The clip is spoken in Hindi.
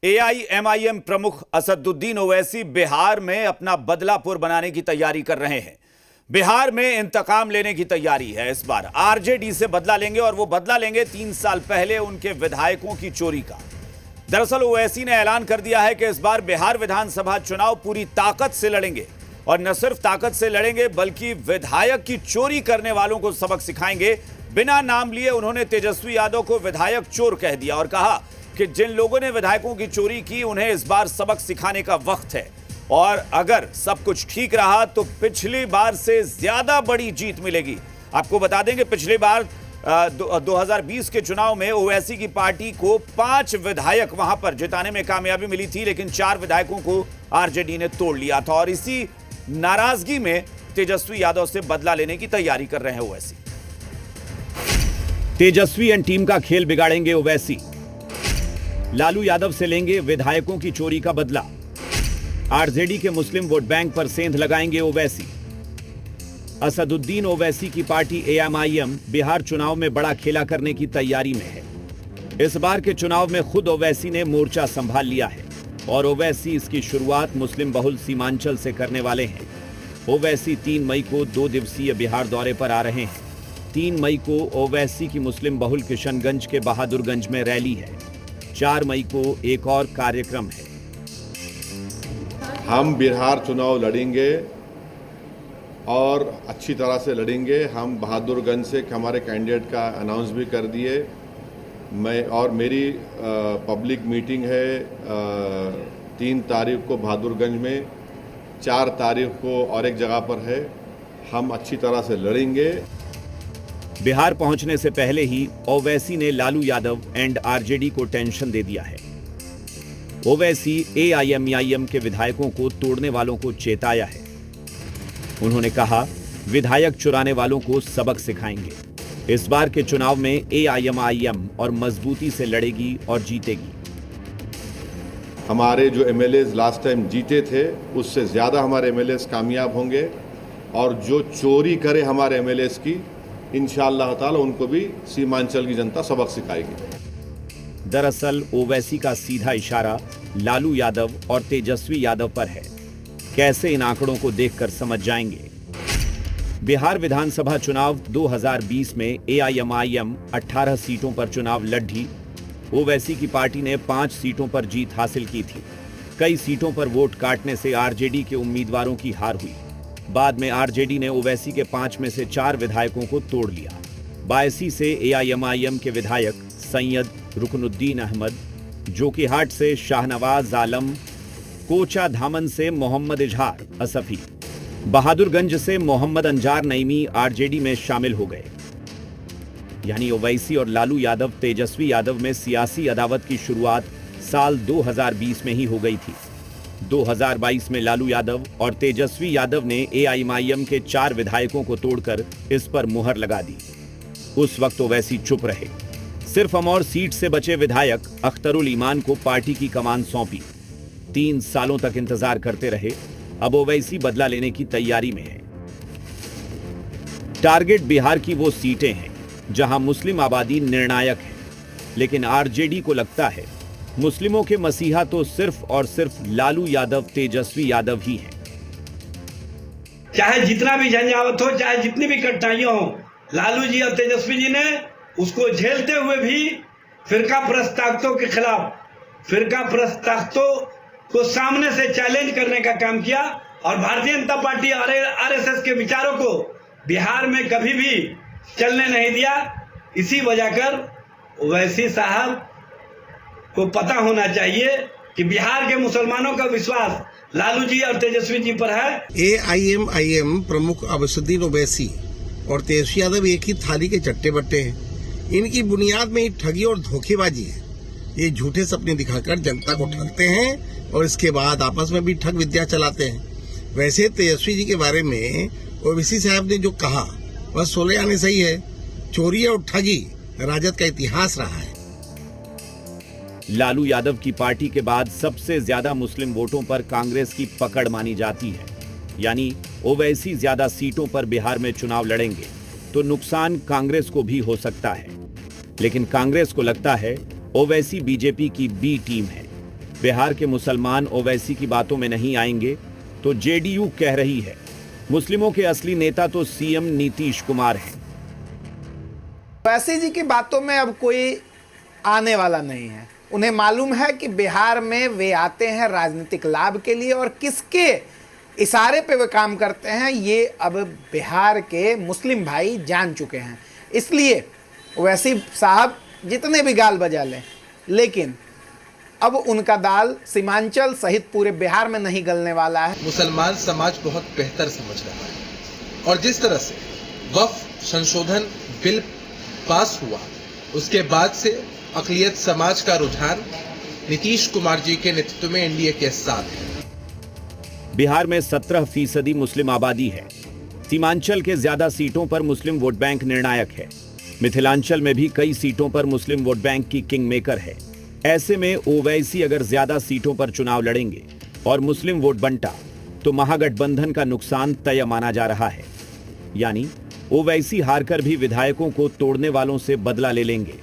एआईएमआईएम प्रमुख असदुद्दीन ओवैसी बिहार में अपना बदलापुर बनाने की तैयारी कर रहे हैं। बिहार में इंतकाम लेने की तैयारी है। इस बार आरजेडी से बदला लेंगे और वो बदला लेंगे 3 साल पहले उनके विधायकों की चोरी का। दरअसल ओवैसी ने ऐलान कर दिया है कि इस बार बिहार विधानसभा चुनाव पूरी ताकत से लड़ेंगे और न सिर्फ ताकत से लड़ेंगे बल्कि विधायक की चोरी करने वालों को सबक सिखाएंगे। बिना नाम लिए उन्होंने तेजस्वी यादव को विधायक चोर कह दिया और कहा कि जिन लोगों ने विधायकों की चोरी की उन्हें इस बार सबक सिखाने का वक्त है और अगर सब कुछ ठीक रहा तो पिछली बार से ज्यादा बड़ी जीत मिलेगी। आपको बता दें कि पिछली बार 2020 के चुनाव में ओवैसी की पार्टी को 5 विधायक वहां पर जिताने में कामयाबी मिली थी, लेकिन 4 विधायकों को आरजेडी ने तोड़ लिया था और इसी नाराजगी में तेजस्वी यादव से बदला लेने की तैयारी कर रहे हैं ओवैसी। तेजस्वी एंड टीम का खेल बिगाड़ेंगे ओवैसी। लालू यादव से लेंगे विधायकों की चोरी का बदला। आरजेडी के मुस्लिम वोट बैंक पर सेंध लगाएंगे ओवैसी। असदुद्दीन ओवैसी की पार्टी एआईएमआईएम बिहार चुनाव में बड़ा खेला करने की तैयारी में है। इस बार के चुनाव में खुद ओवैसी ने मोर्चा संभाल लिया है और ओवैसी इसकी शुरुआत मुस्लिम बहुल सीमांचल से करने वाले हैं। ओवैसी 3 मई को 2 दिवसीय बिहार दौरे पर आ रहे हैं। 3 मई को ओवैसी की मुस्लिम बहुल किशनगंज के बहादुरगंज में रैली है। 4 मई को एक और कार्यक्रम है। हम बिहार चुनाव लड़ेंगे और अच्छी तरह से लड़ेंगे। हम बहादुरगंज से हमारे कैंडिडेट का अनाउंस भी कर दिए। मेरी पब्लिक मीटिंग है 3 तारीख को बहादुरगंज में, 4 तारीख को और एक जगह पर है। हम अच्छी तरह से लड़ेंगे। बिहार पहुंचने से पहले ही ओवैसी ने लालू यादव एंड आरजेडी को टेंशन दे दिया है। ओवैसी एआईएमआईएम के विधायकों को तोड़ने वालों को चेताया है। उन्होंने कहा विधायक चुराने वालों को सबक सिखाएंगे। इस बार के चुनाव में एआईएमआईएम और मजबूती से लड़ेगी और जीतेगी। हमारे जो एमएलएज लास्ट टाइम जीते थे उससे ज्यादा हमारे एमएलएज कामयाब होंगे और जो चोरी करे हमारे एमएलएज की, इंशाअल्लाह ताला उनको भी सीमांचल की जनता सबक सिखाएगी। दरअसल ओवैसी का सीधा इशारा लालू यादव और तेजस्वी यादव पर है। कैसे इन आंकड़ों को देखकर समझ जाएंगे। बिहार विधानसभा चुनाव 2020 में एआईएमआईएम 18 सीटों पर चुनाव लड़ी। ओवैसी की पार्टी ने 5 सीटों पर जीत हासिल की थी। कई सीटों पर वोट काटने से आरजेडी के उम्मीदवारों की हार हुई। बाद में आरजेडी ने ओवैसी के 5 में से 4 विधायकों को तोड़ लिया। बायसी से एआईएमआईएम के विधायक सैयद रुकनुद्दीन अहमद, जोकीहाट से शाहनवाज आलम, कोचा धामन से मोहम्मद इजहार असफी, बहादुरगंज से मोहम्मद अंजार नईमी आरजेडी में शामिल हो गए। यानी ओवैसी और लालू यादव तेजस्वी यादव में सियासी अदावत की शुरुआत साल 2020 में ही हो गई थी। 2022 में लालू यादव और तेजस्वी यादव ने एआईएमआईएम के 4 विधायकों को तोड़कर इस पर मुहर लगा दी। उस वक्त ओवैसी चुप रहे। सिर्फ अमौर सीट से बचे विधायक अख्तरुल ईमान को पार्टी की कमान सौंपी। 3 सालों तक इंतजार करते रहे। अब ओवैसी बदला लेने की तैयारी में है। टारगेट बिहार की वो सीटें हैं जहां मुस्लिम आबादी निर्णायक है, लेकिन आरजेडी को लगता है मुस्लिमों के मसीहा तो सिर्फ और सिर्फ लालू यादव तेजस्वी यादव ही हैं। चाहे जितना भी झंझावत हो, चाहे जितनी भी कठिनाइयां हो, लालू जी और तेजस्वी जी ने उसको झेलते हुए भी फिरका परस्त ताकतों के खिलाफ, फिरका परस्त ताकतों को सामने से चैलेंज करने का काम किया और भारतीय जनता पार्टी और आरएसएस के विचारों को बिहार में कभी भी चलने नहीं दिया। इसी वजह कर ओवैसी साहब को पता होना चाहिए कि बिहार के मुसलमानों का विश्वास लालू जी और तेजस्वी जी पर है। एआईएमआईएम प्रमुख असदुद्दीन ओवैसी और तेजस्वी यादव एक ही थाली के चट्टे बट्टे हैं। इनकी बुनियाद में ठगी और धोखेबाजी है। ये झूठे सपने दिखाकर जनता को ठगते हैं और इसके बाद आपस में भी ठग विद्या चलाते हैं। वैसे तेजस्वी जी के बारे में ओवैसी साहब ने जो कहा वह 16 आने सही है। चोरी और ठगी राजद का इतिहास रहा है। लालू यादव की पार्टी के बाद सबसे ज्यादा मुस्लिम वोटों पर कांग्रेस की पकड़ मानी जाती है। यानी ओवैसी ज्यादा सीटों पर बिहार में चुनाव लड़ेंगे तो नुकसान कांग्रेस को भी हो सकता है। लेकिन कांग्रेस को लगता है ओवैसी बीजेपी की बी टीम है। बिहार के मुसलमान ओवैसी की बातों में नहीं आएंगे तो जेडीयू कह रही है मुस्लिमों के असली नेता तो सीएम नीतीश कुमार हैं। ओवैसी जी की बातों में अब कोई आने वाला नहीं है। उन्हें मालूम है कि बिहार में वे आते हैं राजनीतिक लाभ के लिए और किसके इशारे पे वे काम करते हैं ये अब बिहार के मुस्लिम भाई जान चुके हैं। इसलिए ओवैसी साहब जितने भी गाल बजा लें, लेकिन अब उनका दाल सीमांचल सहित पूरे बिहार में नहीं गलने वाला है। मुसलमान समाज बहुत बेहतर समझ रहा है और जिस तरह से वक्फ संशोधन बिल पास हुआ उसके बाद से अक़लियत समाज का रुझान नीतीश कुमार जी के नेतृत्व में एनडीए के साथ है। बिहार में 17% मुस्लिम आबादी है। सीमांचल के ज्यादा सीटों पर मुस्लिम वोट बैंक निर्णायक है। मिथिलांचल में भी कई सीटों पर मुस्लिम वोट बैंक की किंग मेकर है। ऐसे में ओवैसी अगर ज्यादा सीटों पर चुनाव लड़ेंगे और मुस्लिम वोट बंटा तो महागठबंधन का नुकसान तय माना जा रहा है। यानी ओवैसी हारकर भी विधायकों को तोड़ने वालों से बदला ले लेंगे।